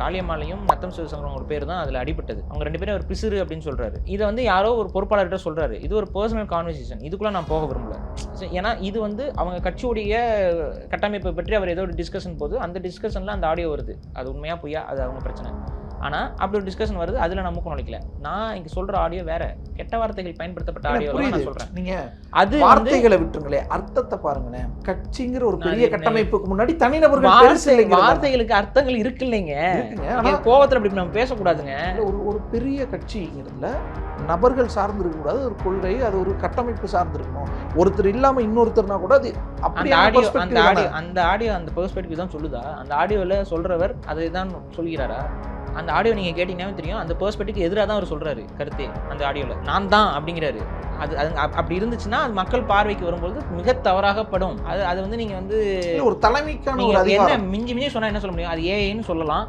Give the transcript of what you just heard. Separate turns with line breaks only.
காளியம்மாளையும் நத்தம் சிவசங்கரம் ஒரு பேர் தான் அதில் அடிபட்டது. அவங்க 2 பேரும் ஒரு பிசிறு அப்படின்னு சொல்றாரு. இதை வந்து யாரோ ஒரு பொறுப்பாளர்கிட்ட சொல்றாரு. இது ஒரு பர்சனல் கான்வர்சேஷன். இதுக்குள்ள நான் போக விரும்பல. ஏன்னா இது வந்து அவங்க கட்சியுடைய கட்டமைப்பை பற்றி அவர் ஏதோ ஒரு டிஸ்கஷன் போது அந்த டிஸ்கஷன்ல அந்த ஆடியோ வருது. அது உண்மையா பொய்யா அது அவங்க பிரச்சனை. ஆனால் அப்படி ஒரு டிஸ்கஷன் வருது, அதில் நான் மூக்க நுழைக்கல. நான் இங்கே சொல்கிற ஆடியோ வேற, கெட்ட வார்த்தைகள் பயன்படுத்தப்பட்ட ஆடியோ நான் சொல்கிறேன். நீங்கள்
அது வார்த்தைகளை விட்டுருங்களே, அர்த்தத்தை பாருங்களேன். கட்சிங்கிற ஒரு பெரிய கட்டமைப்புக்கு முன்னாடி தனிநபர்கள்
வார்த்தைகளுக்கு அர்த்தங்கள் இருக்கு இல்லைங்க. ஆனால் கோவத்தில் அப்படி நம்ம பேசக்கூடாதுங்க.
ஒரு பெரிய கட்சிங்கிறதுல நபர்கள் சார்ந்து இருக்கக்கூடாது. ஒரு கொள்கை, அது ஒரு கட்டமைப்பு சார்ந்து இருக்கணும். ஒருத்தர் இல்லாமல் இன்னொருத்தர்னா கூட அது
அந்த ஆடியோ அந்த பெர்ஸ்பெக்டிவ் தான் சொல்லுதா? அந்த ஆடியோவில் சொல்றவர் அதை தான் சொல்கிறாரா? அந்த ஆடியோ நீங்க கேட்டீங்கன்னா தெரியும், அந்த பெர்ஸ்பெக்டிவ்க்கு எதிராக தான் அவர் சொல்றாரு கருத்தே. அந்த ஆடியோவில் நான் தான் அப்படிங்கிறாரு. அது அப்படி இருந்துச்சுன்னா அது மக்கள் பார்வைக்கு வரும்போது மிக தவறாகப்படும். அது வந்து நீங்க வந்து
ஒரு தலைமைக்கான
என்ன மிஞ்சி சொன்னா என்ன சொல்ல முடியும்? அது ஏஐன்னு சொல்லலாம்.